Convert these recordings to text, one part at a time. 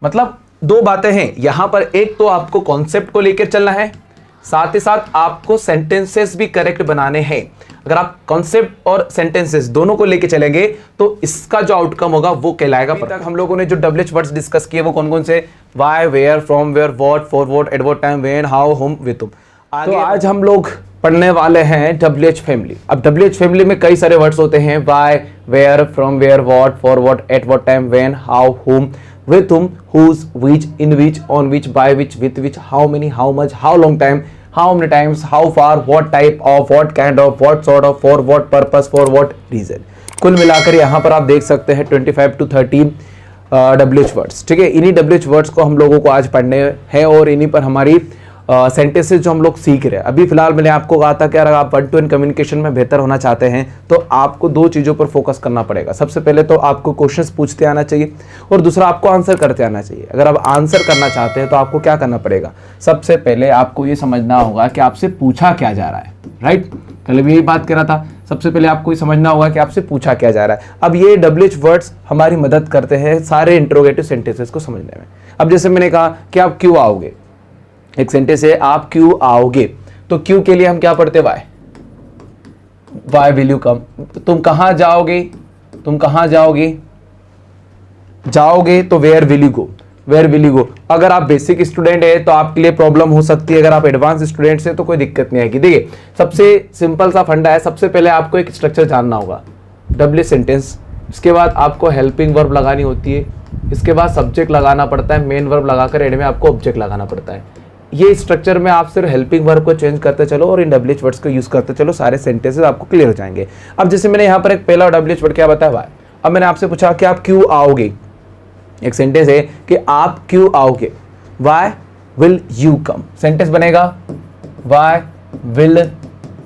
मतलब दो बातें हैं यहां पर, एक तो आपको कॉन्सेप्ट को लेकर चलना है, साथ ही साथ आपको सेंटेंसेस भी करेक्ट बनाने हैं। अगर आप कॉन्सेप्ट और सेंटेंसेस दोनों को लेके चलेंगे तो इसका जो आउटकम होगा वो कहलाएगा। अभी तक हम लोगों ने जो WH वर्ड्स डिस्कस किए वो कौन कौन से, why, where, from, where, what, for what, at what time, when, how, whom, with whom. तो आज हम लोग पढ़ने वाले हैं WH फैमिली। अब WH फैमिली में कई सारे वर्ड्स होते हैं, why, where, from, where, what, for what, at what time, when, how, whom, with whom, whose, which, in which, on which, by which, with which, how many, how much, how long time, how many times, how far, what type of, what kind of, what sort of, for what purpose, for what reason। कुल मिलाकर यहाँ पर आप देख सकते हैं 25 to 30 WH words. ठीक है, इन्हीं WH वर्ड्स को हम लोगों को आज पढ़ने हैं और इन्हीं पर हमारी सेंटेंसेस जो हम लोग सीख रहे हैं। अभी फिलहाल मैंने आपको कहा था कि अगर आप 1-to-1 कम्युनिकेशन में बेहतर होना चाहते हैं तो आपको दो चीज़ों पर फोकस करना पड़ेगा। सबसे पहले तो आपको क्वेश्चंस पूछते आना चाहिए और दूसरा आपको आंसर करते आना चाहिए। अगर आप आंसर करना चाहते हैं तो आपको क्या करना पड़ेगा, सबसे पहले आपको ये समझना होगा कि आपसे पूछा क्या जा रहा है। राइट, कल भी यही बात कर रहा था, सबसे पहले आपको ये समझना होगा कि आपसे पूछा क्या जा रहा है। अब ये WH वर्ड्स हमारी मदद करते हैं सारे इंट्रोगेटिव सेंटेंसेस को समझने में। अब जैसे मैंने कहा कि आप क्यों आओगे, एक सेंटेंस है आप क्यों आओगे, तो क्यों के लिए हम क्या पढ़ते, वाई विल यू कम। तुम कहां जाओगे, तुम कहां जाओगे, जाओगे तो where will you go, where will you go. अगर आप बेसिक स्टूडेंट है तो आपके लिए प्रॉब्लम हो सकती है, अगर आप एडवांस स्टूडेंट्स हैं तो कोई दिक्कत नहीं आएगी। देखिए सबसे सिंपल सा फंडा है, सबसे पहले आपको एक स्ट्रक्चर जानना होगा, WH सेंटेंस, इसके बाद आपको हेल्पिंग वर्ब लगानी होती है, इसके बाद सब्जेक्ट लगाना पड़ता है, मेन वर्ब लगाकर एंड में आपको ऑब्जेक्ट लगाना पड़ता है। ये स्ट्रक्चर में आप सिर्फ हेल्पिंग वर्ब को चेंज करते चलो और इन WH वर्ड्स को यूज करते चलो, सारे सेंटेंसेस आपको क्लियर हो जाएंगे। अब जैसे मैंने यहाँ पर एक पहला WH वर्ड क्या बताया, वाई। अब मैंने आपसे पूछा कि आप क्यों आओगे, एक सेंटेंस है कि आप क्यों आओगे, why will you come. Sentence बनेगा वाई विल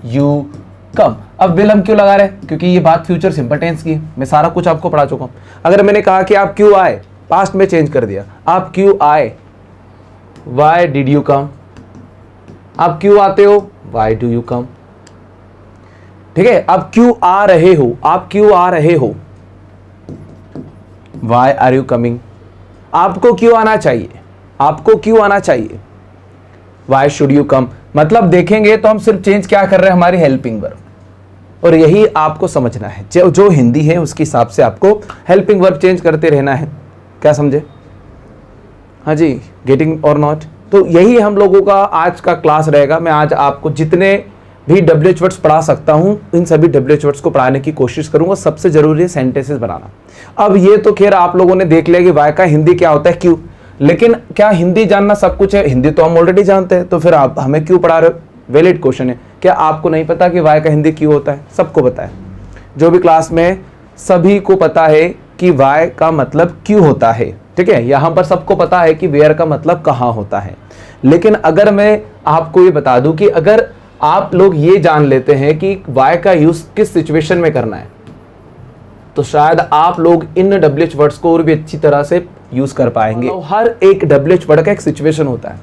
यू कम। अब विल हम क्यों लगा रहे हैं, क्योंकि ये बात फ्यूचर सिंपल टेंस की है, मैं सारा कुछ आपको पढ़ा चुका हूं। अगर मैंने कहा कि आप क्यों आए, पास्ट में चेंज कर दिया, आप क्यों आए, Why did you come। आप क्यों आते हो, Why do you come। ठीक है, आप क्यों आ रहे हो, आप क्यों आ रहे हो, Why are you coming। आपको क्यों आना चाहिए, आपको क्यों आना चाहिए, Why should you come। मतलब देखेंगे तो हम सिर्फ चेंज क्या कर रहे हैं, हमारी हेल्पिंग वर्ब, और यही आपको समझना है। जो हिंदी है उसके हिसाब से आपको हेल्पिंग वर्ब चेंज करते रहना है। क्या समझे, हाँ जी, गेटिंग और नॉट। तो यही हम लोगों का आज का क्लास रहेगा। मैं आज आपको जितने भी WH वर्ड्स पढ़ा सकता हूं इन सभी WH वर्ड्स को पढ़ाने की कोशिश करूंगा। सबसे जरूरी है सेंटेंसेस बनाना। अब ये तो खैर आप लोगों ने देख लिया कि वाई का हिंदी क्या होता है, क्यों, लेकिन क्या हिंदी जानना सब कुछ है, हिंदी तो हम ऑलरेडी जानते हैं, तो फिर आप हमें क्यों पढ़ा रहे हो। वैलिड क्वेश्चन है, क्या आपको नहीं पता कि वाई का हिंदी क्यों होता है, सबको पता है, जो भी क्लास में सभी को पता है कि वाई का मतलब क्यों होता है। ठीक है, यहां पर सबको पता है कि वेयर का मतलब कहां होता है, लेकिन अगर मैं आपको ये बता दूं कि अगर आप लोग ये जान लेते हैं कि वाई का यूज किस सिचुएशन में करना है, तो शायद आप लोग इन WH वर्ड्स को और भी अच्छी तरह से यूज कर पाएंगे। तो हर एक WH वर्ड का एक सिचुएशन होता है,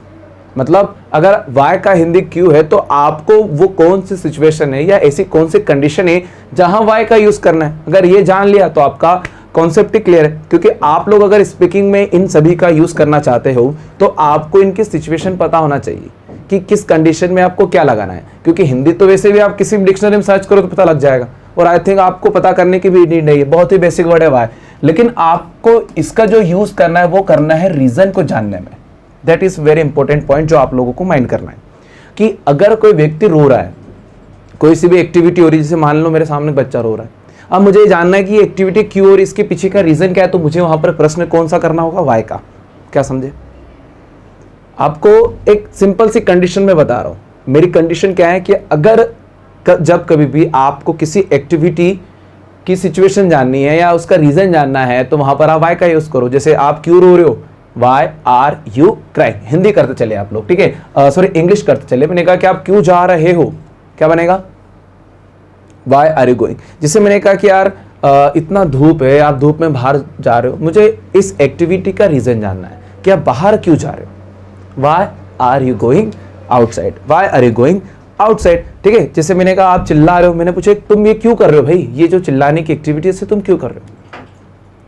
मतलब अगर वाई का हिंदी क्यों है तो आपको वो कौन सी सिचुएशन है या ऐसी कौन सी कंडीशन है जहां वाई का यूज करना है। अगर ये जान लिया तो आपका कॉन्सेप्ट ही क्लियर है, क्योंकि आप लोग अगर स्पीकिंग में इन सभी का यूज करना चाहते हो तो आपको इनकी सिचुएशन पता होना चाहिए कि किस कंडीशन में आपको क्या लगाना है। क्योंकि हिंदी तो वैसे भी आप किसी भी डिक्शनरी में सर्च करो तो पता लग जाएगा, और आई थिंक आपको पता करने की भी नीड नहीं है, बहुत ही बेसिक वर्ड है वाई। लेकिन आपको इसका जो यूज करना है वो करना है रीजन को जानने में। That is very important point जो आप लोगों को माइंड करना है कि अगर कोई व्यक्ति रो रहा है, कोई सी भी एक्टिविटी हो रही है, जैसे मान लो मेरे सामने बच्चा रो रहा है, अब मुझे जानना है कि ये एक्टिविटी क्यों और इसके पीछे का रीजन क्या है, तो मुझे वहां पर प्रश्न कौन सा करना होगा, वाई का। क्या समझे, आपको एक सिंपल सी कंडीशन में बता रहा हूं। मेरी कंडीशन क्या है कि अगर जब कभी भी आपको किसी एक्टिविटी की सिचुएशन जाननी है या उसका रीजन जानना है तो वहां पर आप वाई का यूज करो। जैसे आप क्यों रो रहे हो, why are you crying. Hindi करते चले आप लोग, ठीक है, सॉरी इंग्लिश करते चले। मैंने कहा कि आप क्यों जा रहे हो, क्या बनेगा, वाई आर यू गोइंग। जिससे मैंने कहा कि यार इतना धूप है, आप धूप में बाहर जा रहे हो, मुझे इस एक्टिविटी का रीजन जानना है कि आप बाहर क्यों जा रहे हो, why are you going outside, why are you going outside. ठीक है, जैसे मैंने कहा आप चिल्ला रहे हो, मैंने पूछा तुम ये क्यों कर रहे हो भाई, ये जो चिल्लाने की एक्टिविटी है तुम क्यों कर रहे हो,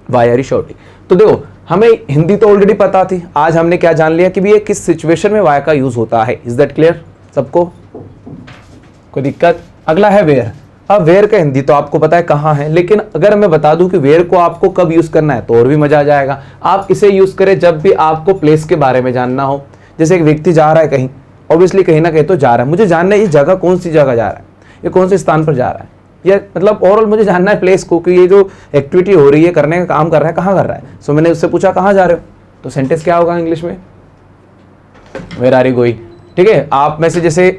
वाई आर यू शाउटिंग। तो देखो हमें हिंदी तो ऑलरेडी पता थी, आज हमने क्या जान लिया कि भी ये किस सिचुएशन में वाई का यूज होता है। इज दैट क्लियर सबको, कोई दिक्कत? अगला है वेयर। अब वेयर का हिंदी तो आपको पता है कहाँ है, लेकिन अगर मैं बता दूं कि वेयर को आपको कब यूज करना है तो और भी मजा आ जाएगा। आप इसे यूज करें जब भी आपको प्लेस के बारे में जानना हो। जैसे एक व्यक्ति जा रहा है कहीं, ऑब्वियसली कहीं ना कहीं तो जा रहा है, मुझे जानना है ये जगह कौन सी जगह जा रहा है, ये कौन से स्थान पर जा रहा है, या मतलब ओवरऑल मुझे जानना है प्लेस को कि ये जो एक्टिविटी हो रही है, करने का काम कर रहा है, कहाँ कर रहा है। सो मैंने उससे पूछा कहाँ जा रहे हो, तो सेंटेंस क्या होगा इंग्लिश में, वेयर आर यू गोइंग। ठीक है, आप में से जैसे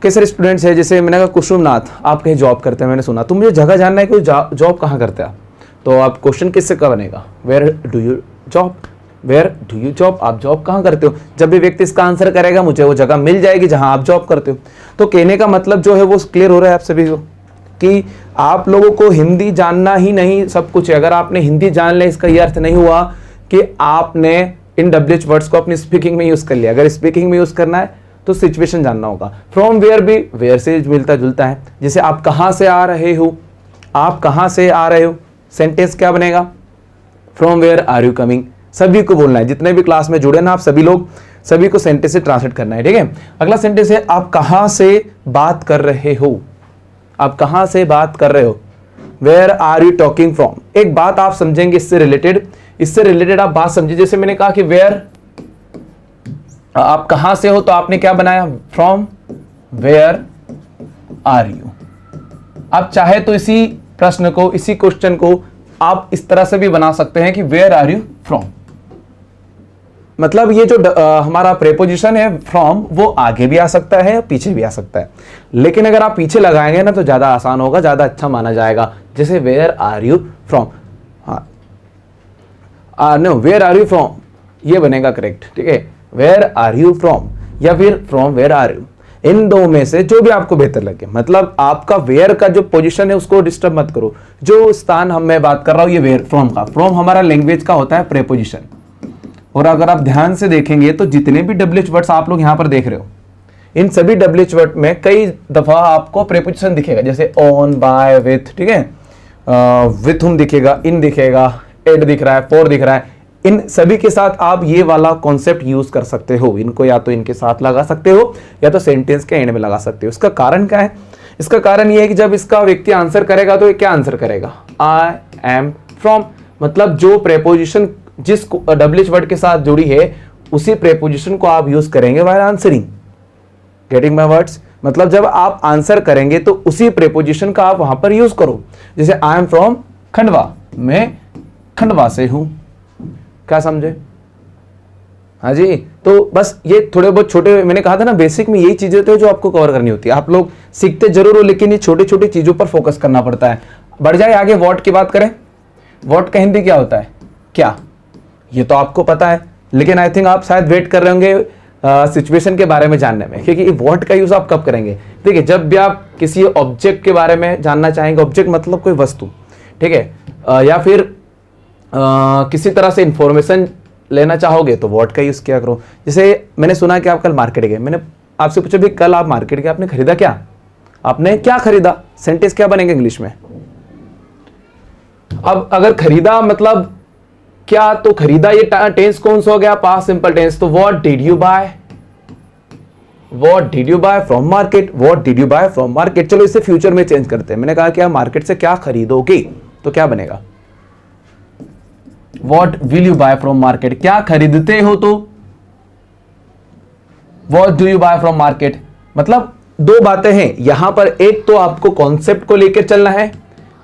कई सारे स्टूडेंट्स है, जैसे मैंने कहा कुसुमनाथ आप कहीं जॉब करते हैं, मैंने सुना, तो मुझे जगह जानना है कि जॉब कहाँ करते हैं। तो आप क्वेश्चन किससे का बनेगा, where do you job, where do you job, आप जॉब कहाँ करते हो। जब भी व्यक्ति इसका आंसर करेगा मुझे वो जगह मिल जाएगी जहाँ आप जॉब करते हो। तो कहने का मतलब जो है वो क्लियर हो रहा है आप सभी को कि आप लोगों को हिंदी जानना ही नहीं सब कुछ है। अगर आपने हिंदी जान लिया इसका ये अर्थ नहीं हुआ कि आपने इन WH वर्ड्स को अपनी स्पीकिंग में यूज कर लिया। अगर स्पीकिंग में यूज करना है तो सिचुएशन जानना होगा। फ्रॉम वेयर भी वेयर से मिलता जुलता है। जैसे आप कहाँ से आ रहे हो, आप कहाँ से आ रहे हो, सेंटेंस क्या बनेगा, from where are you coming. सभी को बोलना है, जितने भी क्लास में जुड़े ना आप सभी लोग, सभी को सेंटेंस से ट्रांसलेट करना है। ठीक है, अगला सेंटेंस है आप कहाँ से बात कर रहे हो, आप कहाँ से बात कर रहे हो, where are you talking from. एक बात आप समझेंगे इससे रिलेटेड आप बात समझिए। जैसे मैंने कहा कि वेयर आप कहां से हो, तो आपने क्या बनाया, फ्रॉम वेयर आर यू। आप चाहे तो इसी प्रश्न को, इसी क्वेश्चन को आप इस तरह से भी बना सकते हैं कि वेयर आर यू फ्रॉम। मतलब ये जो हमारा प्रेपोजिशन है फ्रॉम, वो आगे भी आ सकता है पीछे भी आ सकता है, लेकिन अगर आप पीछे लगाएंगे ना तो ज्यादा आसान होगा, ज्यादा अच्छा माना जाएगा। जैसे वेयर आर यू फ्रॉम, हाँ no where are you from, ये बनेगा करेक्ट। ठीक है, वेयर आर यू फ्रॉम या फिर फ्रॉम वेयर आर यू, इन दो में से जो भी आपको बेहतर लगे। मतलब आपका वेयर का जो पोजीशन है उसको डिस्टर्ब मत करो। जो स्थान मैं बात कर रहा हूं ये वेयर फ्रॉम का, फ्रॉम हमारा लैंग्वेज का होता है प्रेपोजिशन। और अगर आप ध्यान से देखेंगे तो जितने भी WH वर्ड्स आप लोग यहां पर देख रहे हो, इन सभी WH वर्ड में कई दफा आपको प्रेपोजिशन दिखेगा। जैसे ऑन, बाय, विथ, ठीक है, विथ हुम दिखेगा, इन दिखेगा, एट दिख रहा है, फॉर दिख रहा है। इन सभी के साथ आप ये वाला कॉन्सेप्ट यूज कर सकते हो। इनको या तो इनके साथ लगा सकते हो या तो सेंटेंस के एंड में लगा सकते हो। इसका कारण क्या है, इसका कारण ये है कि जब इसका व्यक्ति आंसर करेगा तो ये क्या आंसर करेगा, आई एम फ्रॉम। मतलब जो प्रेपोजिशन जिस WH वर्ड के साथ जुड़ी है उसी प्रेपोजिशन को आप यूज करेंगे while answering. Getting my words, मतलब जब आप आंसर करेंगे तो उसी प्रेपोजिशन का आप वहां पर यूज करो। जैसे आई एम फ्रॉम खंडवा, मैं खंडवा से हूं। क्या समझे, हाँ जी। तो बस ये थोड़े बहुत छोटे, मैंने कहा था ना बेसिक में यही चीजें होती है जो आपको कवर करनी होती है। आप लोग सीखते जरूर हो लेकिन ये छोटी छोटी चीजों पर फोकस करना पड़ता है। बढ़ जाए आगे, वॉट की बात करें। वॉट का हिंदी क्या होता है, क्या, ये तो आपको पता है, लेकिन आई थिंक आप शायद वेट कर रहे होंगे सिचुएशन के बारे में जानने में, क्योंकि वॉट का यूज आप कब करेंगे। देखिए, जब भी आप किसी ऑब्जेक्ट के बारे में जानना चाहेंगे, ऑब्जेक्ट मतलब कोई वस्तु, ठीक है, या फिर किसी तरह से इंफॉर्मेशन लेना चाहोगे तो वॉट का यूज किया करो। जैसे मैंने सुना कि आप कल मार्केट गए, मैंने आपसे पूछा भी कल आप मार्केट गए, आपने खरीदा क्या, आपने क्या खरीदा, सेंटेंस क्या बनेगा इंग्लिश में। अब अगर खरीदा मतलब क्या, तो खरीदा ये टेंस कौन सा हो गया, पास्ट सिंपल टेंस। तो what did you buy, what did you buy from market, what did you buy from market. चलो इसे फ्यूचर में चेंज करते हैं। मैंने कहा कि आप मार्केट से क्या खरीदोगे, तो क्या बनेगा, What will you buy from market, क्या खरीदते हो, तो What do you buy from market। मतलब दो बातें हैं यहां पर, एक तो आपको कॉन्सेप्ट को लेकर चलना है,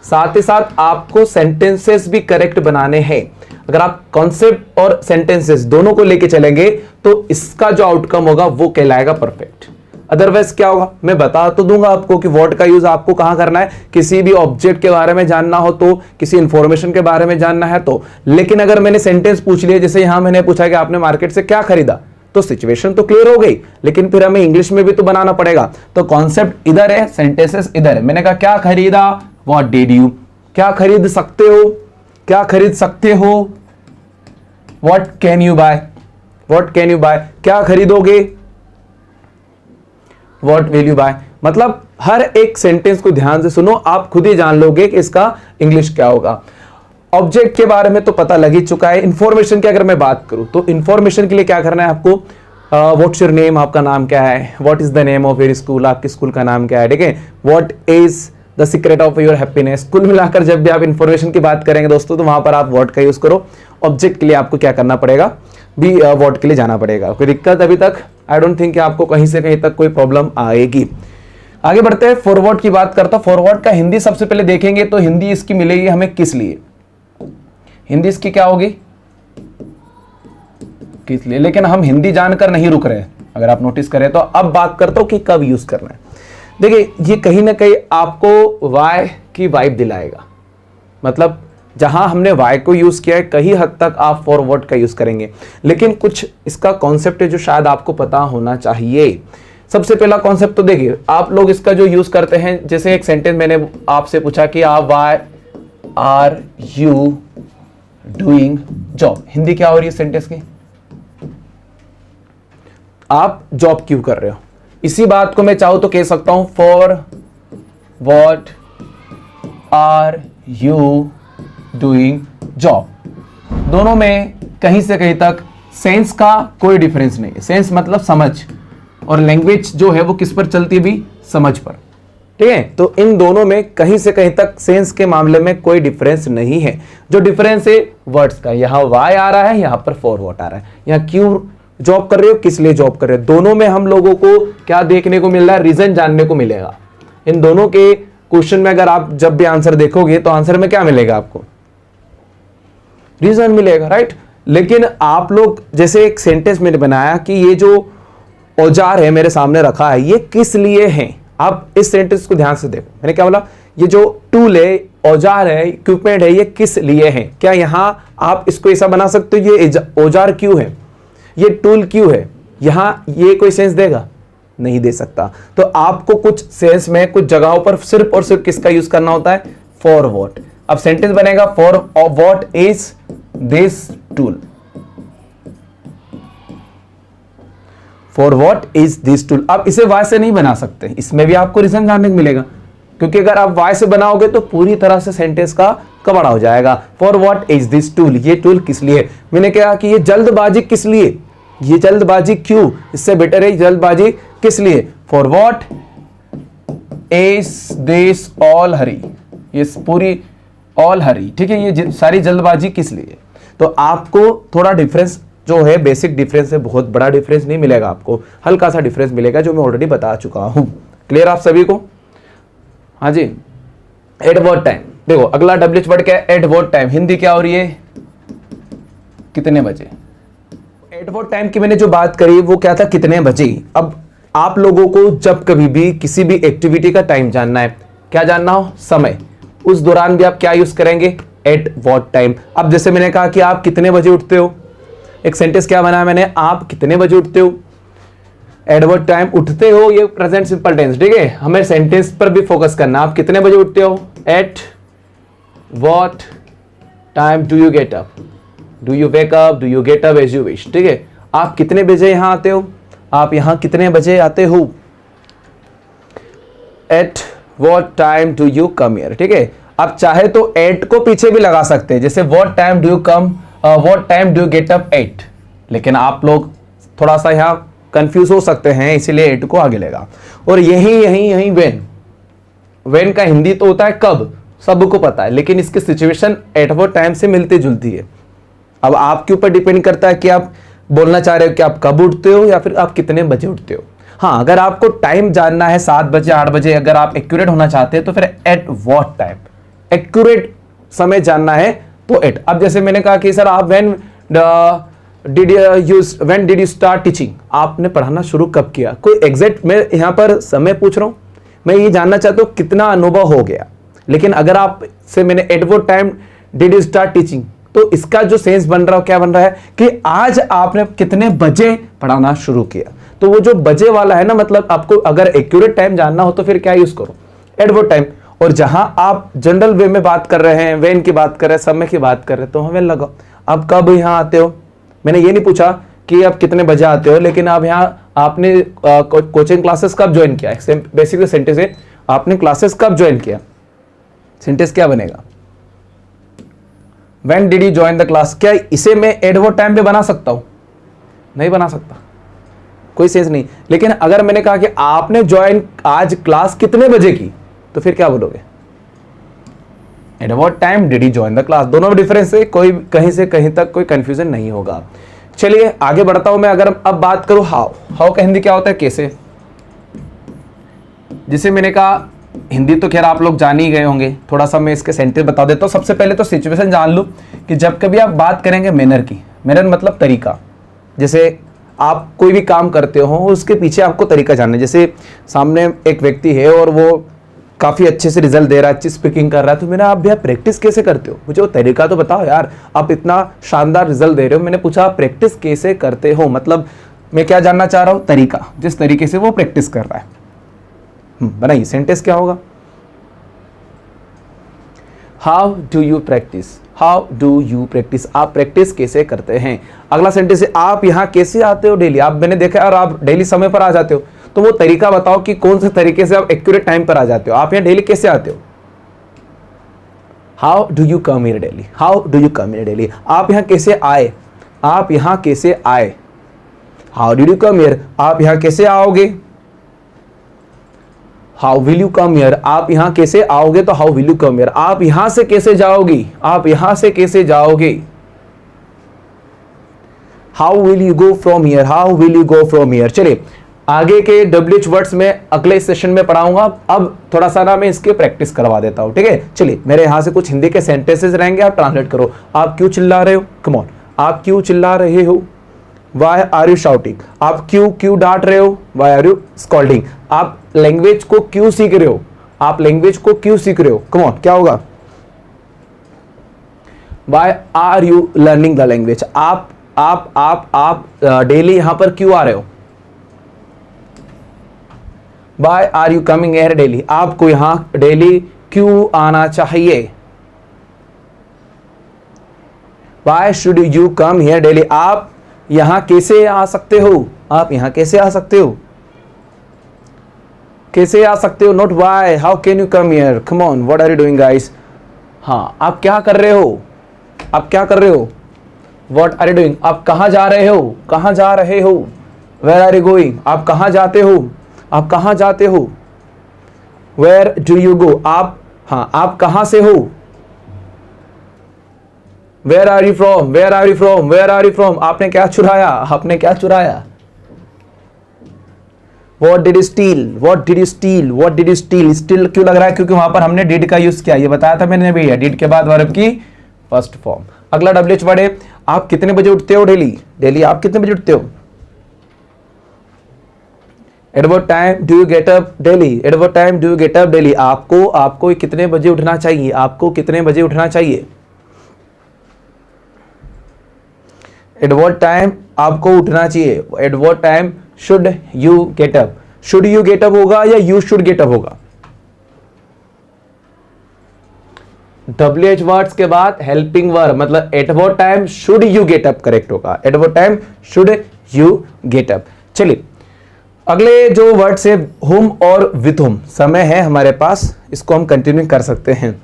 साथ ही साथ आपको सेंटेंसेस भी करेक्ट बनाने हैं। अगर आप कॉन्सेप्ट और सेंटेंसेस दोनों को लेकर चलेंगे तो इसका जो आउटकम होगा वो कहलाएगा परफेक्ट। अदरवाइज क्या होगा, मैं बता तो दूंगा आपको कि वॉट का यूज आपको कहां करना है, किसी भी ऑब्जेक्ट के बारे में जानना हो तो, किसी इंफॉर्मेशन के बारे में जानना है तो। लेकिन अगर मैंने सेंटेंस पूछ लिया, जैसे यहां मैंने पूछा कि आपने मार्केट से क्या खरीदा, तो सिचुएशन तो क्लियर हो गई, लेकिन फिर हमें इंग्लिश में भी तो बनाना पड़ेगा। तो कॉन्सेप्ट इधर है, सेंटेंसेस इधर है। मैंने कहा क्या खरीदा, व्हाट डिड यू, क्या खरीद सकते हो, क्या खरीद सकते हो, what can you buy, what can you buy, क्या खरीदोगे, व्हाट विल यू बाय। मतलब हर एक सेंटेंस को ध्यान से सुनो, आप खुद ही जान लोगे कि इसका इंग्लिश क्या होगा। ऑब्जेक्ट के बारे में तो पता लग ही चुका है। इंफॉर्मेशन की अगर मैं बात करूं तो इंफॉर्मेशन के लिए क्या करना है आपको, व्हाट्स योर नेम, आपका नाम क्या है, what is the name of your school, आपके स्कूल का नाम क्या है, ठीक है, what is the secret of your happiness. कुल मिलाकर जब भी आप इंफॉर्मेशन की बात करेंगे दोस्तों तो वहां पर आप व्हाट का यूज करो। ऑब्जेक्ट के लिए आपको क्या करना पड़ेगा, भी व्हाट के लिए जाना पड़ेगा। कोई दिक्कत अभी तक आई डोंट थिंक कि आपको कहीं से कहीं तक कोई प्रॉब्लम आएगी। आगे बढ़ते हैं, फॉरवर्ड की बात करता हूं। फॉरवर्ड का हिंदी सबसे पहले देखेंगे तो हिंदी इसकी मिलेगी हमें किस लिए, हिंदी इसकी क्या होगी, किस लिए। लेकिन हम हिंदी जानकर नहीं रुक रहे, अगर आप नोटिस करें तो। अब बात करता हूं कि कब यूज करना है। देखिए ये कहीं ना कहीं आपको वाई की वाइब दिलाएगा, मतलब जहां हमने वाई को यूज किया है कहीं हद तक आप फॉरवर्ड का यूज करेंगे। लेकिन कुछ इसका कॉन्सेप्ट है जो शायद आपको पता होना चाहिए। सबसे पहला कॉन्सेप्ट तो देखिए, आप लोग इसका जो यूज करते हैं, जैसे एक सेंटेंस मैंने आपसे पूछा कि आप why are you doing job, Hindi क्या हो रही है सेंटेंस की, आप जॉब क्यों कर रहे हो। इसी बात को मैं चाहूं तो कह सकता हूं for what are you doing job. दोनों में कहीं से कहीं तक सेंस का कोई डिफरेंस नहीं है। सेंस मतलब समझ, और लैंग्वेज जो है वो किस पर चलती है भी, समझ पर, ठीक है। तो इन दोनों में कहीं से कहीं तक सेंस के मामले में कोई डिफरेंस नहीं है। जो डिफरेंस है वर्ड्स का, यहां वाई आ रहा है, यहां पर फॉर व्हाट आ रहा है, यहां क्यों जॉब कर रहे हो, किस लिए जॉब कर रहे हो। दोनों में हम लोगों को क्या देखने को मिल रहा है, रीजन जानने को मिलेगा। इन दोनों के क्वेश्चन में अगर आप जब भी आंसर देखोगे तो आंसर में क्या मिलेगा आपको, रीजन मिलेगा, राइट। लेकिन आप लोग जैसे एक सेंटेंस मैंने बनाया कि ये जो औजार है मेरे सामने रखा है ये किस लिए है। आप इस सेंटेंस को ध्यान से देखो, मैंने क्या बोला, ये जो टूल है, औजार है, इक्विपमेंट है, ये किस लिए है। क्या यहां आप इसको ऐसा बना सकते हो, ये औजार क्यों है, ये टूल क्यों है, यहां ये कोई सेंस देगा, नहीं दे सकता। तो आपको कुछ सेंस में कुछ जगहों पर सिर्फ और सिर्फ किसका यूज करना होता है, फॉर व्हाट। अब सेंटेंस बनेगा for what is this tool, for what is this tool. अब इसे वाई से नहीं बना सकते, इसमें भी आपको रीजन जानने को मिलेगा, क्योंकि अगर आप वाई से बनाओगे तो पूरी तरह से सेंटेंस का कबाड़ा हो जाएगा। For what is this tool, ये टूल किस लिए। मैंने कहा कि ये जल्दबाजी किस लिए, ये जल्दबाजी क्यों, इससे बेटर है जल्दबाजी किस लिए। For what is this all hurry, ये पूरी ऑल हरी, ठीक है, ये सारी जल्दबाजी किस लिए। तो आपको थोड़ा डिफरेंस जो है, बेसिक डिफरेंस है, बहुत बड़ा डिफरेंस नहीं मिलेगा आपको, हल्का सा डिफरेंस मिलेगा जो मैं ऑलरेडी बता चुका हूं। क्लियर आप सभी को, हाँ जी। एट व्हाट टाइम, देखो अगला डब्ल्यूएच वर्ड क्या है, एट व्हाट टाइम, हिंदी क्या हो रही है, कितने बजे। एट व्हाट टाइम की मैंने जो बात करी वो क्या था, कितने बजे। अब आप लोगों को जब कभी भी किसी भी एक्टिविटी का टाइम जानना है, क्या जानना हो, समय, उस दौरान भी आप क्या यूज करेंगे, एट व्हाट टाइम। अब जैसे मैंने कहा कि आप कितने बजे उठते हो, एक सेंटेंस क्या बनाया मैंने, आप कितने बजे उठते हो, एट व्हाट टाइम उठते हो, ये प्रेजेंट सिंपल टेंस, ठीक है। हमें सेंटेंस पर भी फोकस करना, आप कितने बजे उठते हो, at what time do you get up, do you wake up, do you get up as you wish, ठीक है। आप कितने बजे यहां आते हो, आप यहां कितने बजे आते हो, at what time do you come here, ठीक है। आप चाहे तो एट को पीछे भी लगा सकते हैं, जैसे what time do you come, what time do you get up at. लेकिन आप लोग थोड़ा सा यहां कंफ्यूज हो सकते हैं, इसीलिए एट को आगे लेगा। और यही वेन का हिंदी तो होता है कब, सबको पता है, लेकिन इसकी सिचुएशन एट व्हाट टाइम से मिलती जुलती है। अब आपके ऊपर डिपेंड करता है कि आप बोलना चाह रहे हो कि आप कब उठते हो या फिर आप कितने बजे उठते हो। हाँ, अगर आपको टाइम जानना है 7 बजे 8 बजे, अगर आप एक्यूरेट होना चाहते हैं तो फिर एट व्हाट टाइम, एक्यूरेट समय जानना है तो एट। अब जैसे मैंने कहा कि सर आप when did you start teaching, आपने पढ़ाना शुरू कब किया, कोई एग्जैक्ट मैं यहां पर समय पूछ रहा हूं, मैं ये जानना चाहता हूं कितना अनुभव हो गया। लेकिन अगर आप से मैंने eight what time did you start teaching, तो इसका जो सेंस बन रहा है क्या बन रहा है कि आज आपने कितने बजे पढ़ाना शुरू किया। तो वो जो बजे वाला है ना, मतलब आपको अगर एक्यूरेट टाइम जानना हो तो फिर क्या यूज करो, एट व्हाट टाइम। और जहां आप जनरल वे में बात कर रहे हैं, वेन की बात कर रहे हैं, समय की बात कर रहे हैं, तो हमें लगा आप कब यहां आते हो। मैंने ये नहीं पूछा कि आप कितने बजे आते हो, लेकिन आप यहाँ आपने कोचिंग क्लासेस कब ज्वाइन किया, बेसिकली सेंटेंस है आपने क्लासेस कब ज्वाइन किया, सेंटेंस क्या बनेगा, when did you join the class, क्या इसे मैं एडवर्ब टाइम पे बना सकता हूं? नहीं बना सकता, कोई सेंस नहीं। लेकिन अगर मैंने कहा कि आपने ज्वाइन आज क्लास कितने बजे की, तो फिर क्या बोलोगे? Eight what time did you join the class. दोनों में डिफरेंस है, कोई कहीं से कहीं तक कोई कंफ्यूजन नहीं होगा। चलिए आगे बढ़ता हूं मैं। अगर अब बात करूं हाउ, हाउ का हिंदी क्या होता है? कैसे। जिसे मैंने कहा हिंदी तो खैर आप लोग जान ही गए होंगे, थोड़ा सा मैं इसके सेंटेंस बता देता हूं। सबसे पहले तो सिचुएशन जान लो कि जब कभी आप बात करेंगे मैनर की, मैनर मतलब तरीका, जैसे आप कोई भी काम करते हो उसके पीछे आपको तरीका जानना है। जैसे सामने एक व्यक्ति है और वो काफ़ी अच्छे से रिजल्ट दे रहा है, अच्छी स्पीकिंग कर रहा है, तो मैंने आप भैया प्रैक्टिस कैसे करते हो, मुझे वो तरीका तो बताओ यार, आप इतना शानदार रिजल्ट दे रहे हो। मैंने पूछा आप प्रैक्टिस कैसे करते हो, मतलब मैं क्या जानना चाह रहा हूँ? तरीका, जिस तरीके से वो प्रैक्टिस कर रहा है। बनाइए सेंटेंस क्या होगा? How do you practice, how do you practice, आप प्रैक्टिस कैसे करते हैं। अगला सेंटेंस है आप यहाँ कैसे आते हो डेली, आप मैंने देखा और आप डेली समय पर आ जाते हो, तो वो तरीका बताओ कि कौन से तरीके से आप एक्यूरेट टाइम पर आ जाते हो, आप यहाँ डेली कैसे आते हो। How do you come here daily, how do you come here daily, आप यहाँ कैसे आए, आप यहाँ कैसे आए। How did you come here, आप यहाँ कैसे आओगे। How will you come here, आप यहाँ कैसे आओगे, तो how will you come here, आप यहां से कैसे जाओगी, आप यहां से कैसे जाओगे। How will you go from here, how will you go from here. चलिए आगे के WH वर्ड्स में अगले सेशन में पढ़ाऊंगा, अब थोड़ा सा ना मैं इसके प्रैक्टिस करवा देता हूं, ठीक है। चलिए मेरे यहां से कुछ हिंदी के सेंटेंसेस रहेंगे, आप ट्रांसलेट करो। आप क्यों चिल्ला रहे हो, कम ऑन, आप क्यों चिल्ला रहे हो। Why are you shouting, आप क्यों डांट रहे हो। Why are you scolding, आप लैंग्वेज को क्यों सीख रहे हो, आप लैंग्वेज को क्यों सीख रहे हो। कम ऑन, क्या होगा। Why are you learning the language, आप डेली यहां पर क्यों आ रहे हो। Why are you coming here daily, आपको यहां डेली क्यों आना चाहिए। Why should you come here daily, आप यहां कैसे आ सकते हो, आप यहां कैसे आ सकते हो, कैसे आ सकते हो। Not why, how can you come here, come on, what are you doing guys. हाँ आप क्या कर रहे हो, आप क्या कर रहे हो। व्हाट आर यू डूइंग, आप कहां जा रहे हो, कहां जा रहे हो। वेयर आर यू गोइंग, आप कहां जाते हो, आप कहां जाते हो। वेयर डू यू गो, आप, हाँ आप कहां से हो। Where are you from, where are you from, where are you from, आपने क्या चुराया, आपने क्या चुराया। What did you steal, what did you steal, what did you steal, steel क्यों लग रहा है, क्योंकि वहां पर हमने डिड का यूज किया, ये बताया था मैंने भैया, डिड के बाद वर्ब की फर्स्ट फॉर्म। अगला WH वर्ड है आप कितने बजे उठते हो डेली, डेली आप कितने बजे उठते हो। At what time do you get up daily, at what time do you get up daily, आपको कितने बजे उठना चाहिए, आपको कितने बजे उठना चाहिए। At what time आपको उठना चाहिए, at what time should you get up, should you get up होगा या you should get up होगा। WH वर्ड्स के बाद हेल्पिंग वर्ब, मतलब at what time should you get up correct होगा, at what time should you get up। चलिए अगले जो वर्ड से whom और with whom, समय है हमारे पास, इसको हम कंटिन्यू कर सकते हैं।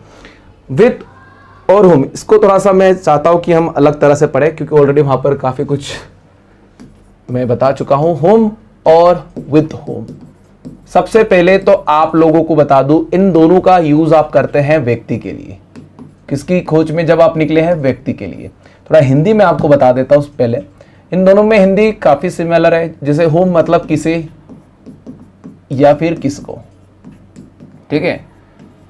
with और whom, इसको थोड़ा सा मैं चाहता हूं कि हम अलग तरह से पढ़े, क्योंकि ऑलरेडी वहां पर काफी कुछ मैं बता चुका हूं। whom और with whom, सबसे पहले तो आप लोगों को बता दूं, इन दोनों का यूज आप करते हैं व्यक्ति के लिए। किसकी खोज में जब आप निकले हैं, व्यक्ति के लिए। थोड़ा हिंदी में आपको बता देता हूं पहले, इन दोनों में हिंदी काफी सिमिलर है। जैसे whom मतलब किसे या फिर किसको, ठीक है।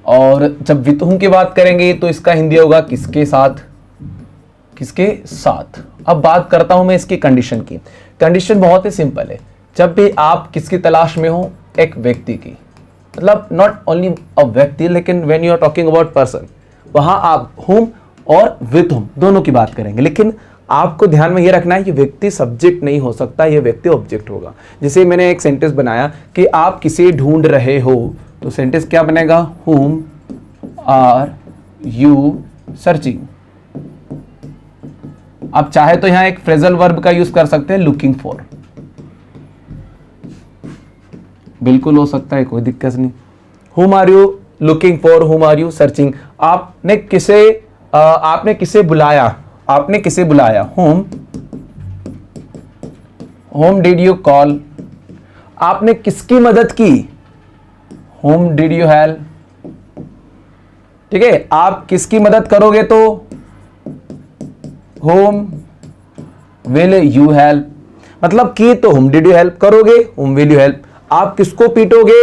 और जब with whom की बात करेंगे तो इसका हिंदी होगा किसके साथ, किसके साथ। अब बात करता हूं मैं इसकी कंडीशन की। कंडीशन बहुत ही सिंपल है, जब भी आप किसकी तलाश में हो, एक व्यक्ति की, मतलब नॉट ओनली अ व्यक्ति, लेकिन when you are talking about person, वहां आप whom और with whom दोनों की बात करेंगे। लेकिन आपको ध्यान में ये रखना है कि व्यक्ति सब्जेक्ट नहीं हो सकता, ये व्यक्ति ऑब्जेक्ट होगा। जैसे मैंने एक सेंटेंस बनाया कि आप किसे ढूंढ रहे हो, तो सेंटेंस क्या बनेगा, whom are you searching। आप चाहे तो यहां एक फ्रेजल वर्ब का यूज कर सकते हैं, लुकिंग फॉर, बिल्कुल हो सकता है, कोई दिक्कत नहीं। whom are you looking for, whom are you searching, आपने किसे आपने किसे बुलाया, आपने किसे बुलाया, whom did you call, आपने किसकी मदद की, whom did you help, ठीक है। आप किसकी मदद करोगे तो whom will you help, मतलब की तो whom did you help करोगे, whom will you help। आप किसको पीटोगे,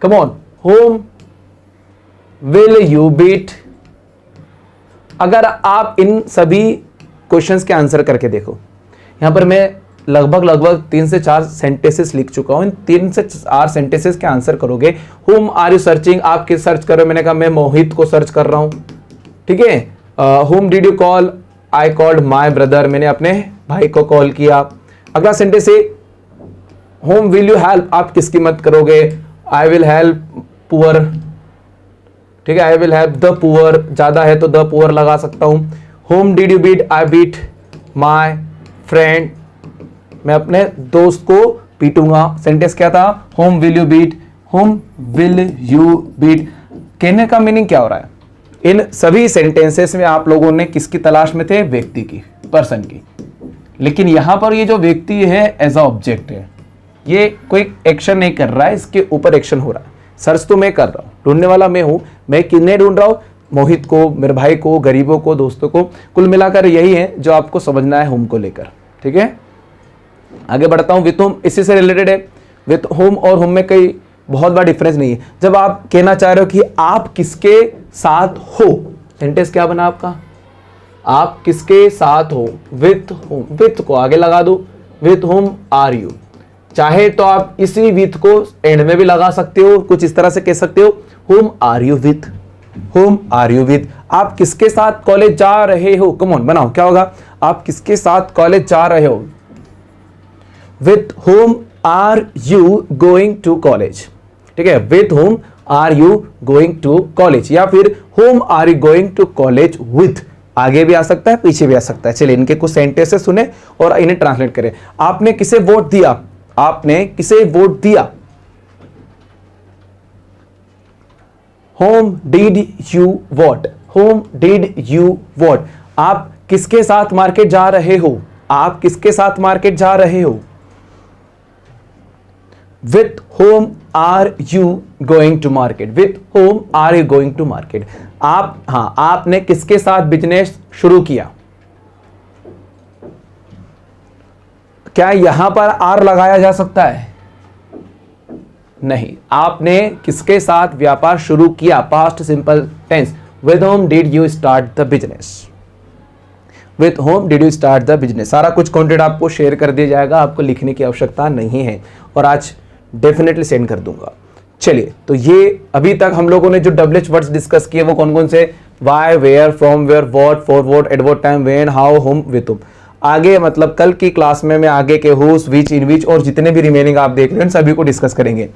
come on, whom will you beat। अगर आप इन सभी क्वेश्चंस के आंसर करके देखो, यहां पर मैं लगभग 3 से 4 सेंटेंसेस लिख चुका हूं, इन 3 से 4 सेंटेंसेस के आंसर करोगे। whom are you searching, आप किस सर्च कर रहे हो, मैंने कहा मैं मोहित को सर्च कर रहा हूं, ठीक है। whom did you call, I called my brother, मैंने अपने भाई को कॉल किया। अगला सेंटेंस है whom will you help, आप किसकी मदद करोगे, I will help poor, ठीक है, I will help the poor, ज्यादा है तो the poor लगा सकता हूं। whom did you beat, I beat my friend, मैं अपने दोस्त को पीटूंगा। सेंटेंस क्या था, whom will you beat, whom will you beat। कहने का मीनिंग क्या हो रहा है, इन सभी सेंटेंसेस में आप लोगों ने किसकी तलाश में थे, व्यक्ति की, पर्सन की। लेकिन यहां पर ये जो व्यक्ति है एज अ ऑब्जेक्ट है, ये कोई एक्शन नहीं कर रहा है, इसके ऊपर एक्शन हो रहा है। सर्च तो मैं कर रहा हूं, ढूंढने वाला मैं हूं, मैं किन्हें ढूंढ रहा हूं, मोहित को, मेरे भाई को, गरीबों को, दोस्तों को। कुल मिलाकर यही है जो आपको समझना है होम को लेकर, ठीक है। आगे बढ़ता हूं, विथ होम इसी से रिलेटेड है। विथ होम और होम में कोई बहुत बड़ा डिफरेंस नहीं है। जब आप कहना चाह रहे हो कि आप किसके साथ हो, सेंटेंस क्या बना आपका, आप किसके साथ हो, विथ होम, विथ को आगे लगा दो, विथ होम आर यू। चाहे तो आप इसी विथ को एंड में भी लगा सकते हो, कुछ इस तरह से कह सकते हो, whom are you with, whom are you with. आप किसके साथ कॉलेज जा रहे हो, कम ऑन बनाओ, क्या होगा, आप किसके साथ कॉलेज जा रहे हो, with whom are you going to college, ठीक है। With whom are you going to college, या फिर whom are you going to college with, आगे भी आ सकता है, पीछे भी आ सकता है। चलिए इनके कुछ सेंटेंसेस सुने और इन्हें ट्रांसलेट करें। आपने किसे वोट दिया, आपने किसे वोट दिया, whom did you vote, whom did you vote। आप किसके साथ मार्केट जा रहे हो, आप किसके साथ मार्केट जा रहे हो, with whom are you going to market, with whom are you going to market। आप, हाँ, आपने किसके साथ बिजनेस शुरू किया। क्या यहां पर आर लगाया जा सकता है, नहीं। आपने किसके साथ व्यापार शुरू किया, past simple tense, with whom did you start the business, with whom did you start the business। सारा कुछ कंटेंट आपको शेयर कर दिया जाएगा, आपको लिखने की आवश्यकता नहीं है, और आज डेफिनेटली सेंड कर दूंगा। चलिए, तो ये अभी तक हम लोगों ने जो डब्ल्यूएच वर्ड्स डिस्कस किए वो कौन कौन से, why, where, from, where, what, for what, at what time, when, how, whom, with whom. आगे मतलब कल की क्लास में मैं आगे के हुस, विच, इन विच और जितने भी रिमेनिंग आप देख रहे हैं उन सभी को डिस्कस करेंगे।